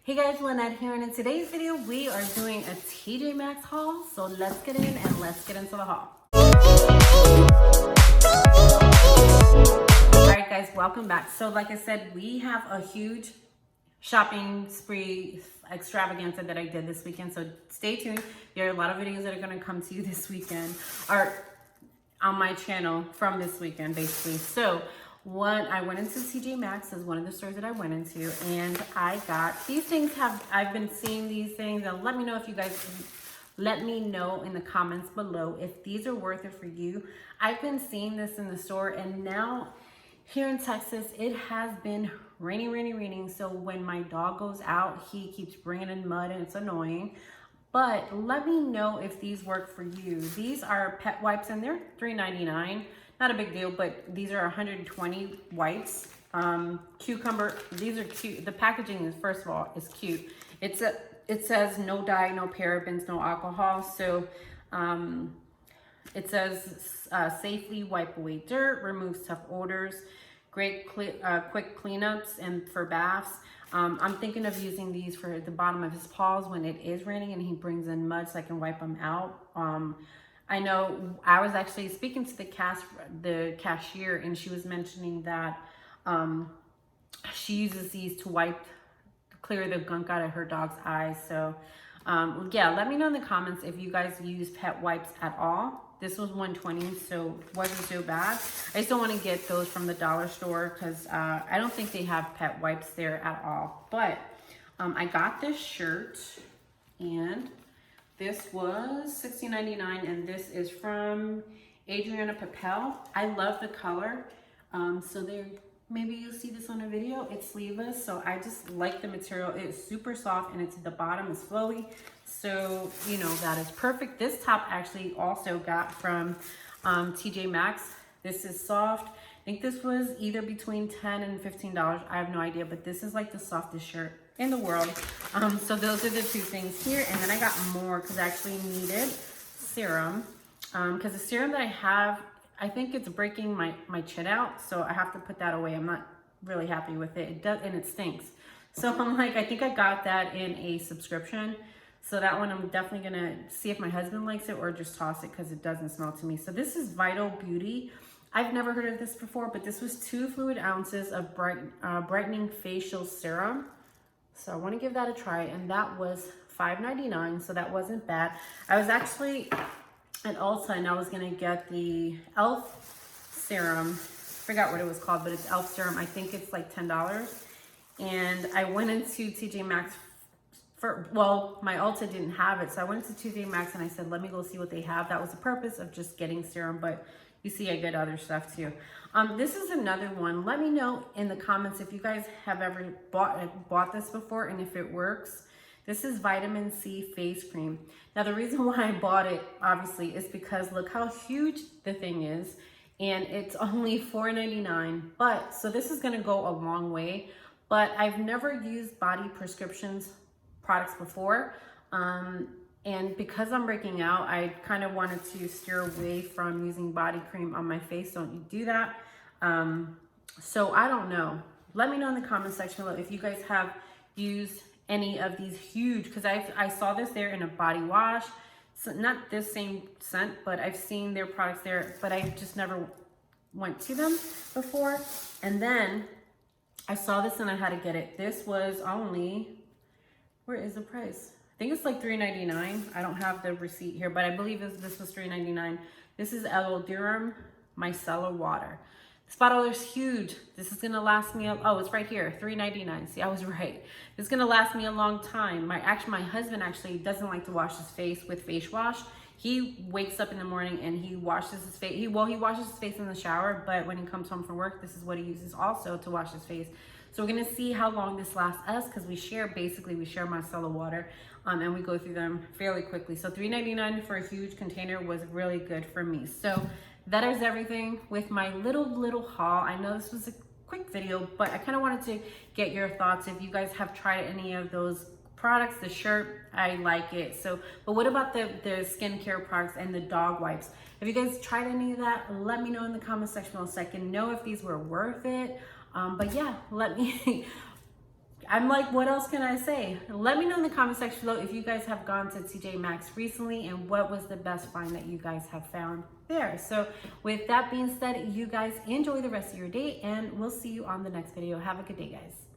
Hey guys, Lynette here, and in today's video we are doing a TJ Maxx haul. So let's get in and let's get into the haul. Alright guys, welcome back. So like I said, we have a huge shopping spree extravaganza that I did this weekend. So stay tuned. There are a lot of videos that are going to come to you this weekend, or on my channel from this weekend basically. So I went into TJ Maxx is one of the stores that I went into, and I got these things. I've been seeing these things, and let me know if you guys, let me know in the comments below if these are worth it for you. I've been seeing this in the store, and now here in Texas it has been raining. So when my dog goes out, he keeps bringing in mud and it's annoying. But let me know if these work for you. These are pet wipes, and they're $3.99. Not a big deal, but these are 120 wipes. Cucumber, these are cute. The packaging is, first of all, is cute. It says no dye, no parabens, no alcohol. So it says safely wipe away dirt, removes tough odors, great quick cleanups, and for baths. I'm thinking of using these for the bottom of his paws when it is raining and he brings in mud, so I can wipe them out. I know I was actually speaking to the cashier, and she was mentioning that she uses these to clear the gunk out of her dog's eyes. So yeah, let me know in the comments if you guys use pet wipes at all. This was $120, so wasn't so bad. I just don't want to get those from the dollar store because I don't think they have pet wipes there at all. But I got this shirt, and this was $16.99, and this is from Adriana Papel. I love the color. So maybe you'll see this on a video. It's sleeveless, so I just like the material. It's super soft, and the bottom is flowy. So, you know, that is perfect. This top actually also got from TJ Maxx. This is soft. I think this was either between $10 and $15. I have no idea, but this is like the softest shirt in the world. So those are the two things here. And then I got more because I actually needed serum. Because the serum that I have, I think it's breaking my chin out. So I have to put that away. I'm not really happy with it. It does, and it stinks. So I'm like, I think I got that in a subscription. So that one I'm definitely gonna see if my husband likes it or just toss it because it doesn't smell to me. So this is Vital Beauty. I've never heard of this before, but this was 2 fluid ounces of brightening facial serum. So I want to give that a try, and that was $5.99, so that wasn't bad. I was actually at Ulta, and I was gonna get the e.l.f. serum. Forgot what it was called, but it's e.l.f. serum. I think it's like $10. And I went into TJ Maxx well, my Ulta didn't have it, so I went to TJ Maxx and I said, let me go see what they have. That was the purpose of just getting serum, but you see I get other stuff too. This is another one. Let me know in the comments if you guys have ever bought this before and if it works. This is vitamin C face cream. Now the reason why I bought it obviously is because look how huge the thing is, and it's only $4.99. But so this is gonna go a long way, but I've never used body prescriptions products before, and because I'm breaking out, I kind of wanted to steer away from using body cream on my face. Don't you do that. So I don't know, let me know in the comment section below if you guys have used any of these huge, because I saw this there in a body wash. So not this same scent, but I've seen their products there, but I just never went to them before. And then I saw this and I had to get it. This was only, where is the price? I think it's like $3.99. I don't have the receipt here, but I believe this was $3.99. This is Aloe Durham Micellar Water. This bottle is huge. This is gonna last me, oh, it's right here, $3.99. See, I was right. This is gonna last me a long time. My husband actually doesn't like to wash his face with face wash. He wakes up in the morning and he washes his face. He washes his face in the shower, but when he comes home from work, this is what he uses also to wash his face. So we're gonna see how long this lasts us, because we share micellar water, and we go through them fairly quickly. So $3.99 for a huge container was really good for me. So that is everything with my little haul. I know this was a quick video, but I kind of wanted to get your thoughts if you guys have tried any of those products. The shirt, I like it. So, but what about the skincare products and the dog wipes? Have you guys tried any of that? Let me know in the comment section below so I can know if these were worth it. But yeah, let me I'm like, what else can I say? Let me know in the comment section below if you guys have gone to TJ Maxx recently and what was the best find that you guys have found there. So with that being said, you guys enjoy the rest of your day and we'll see you on the next video. Have a good day, guys.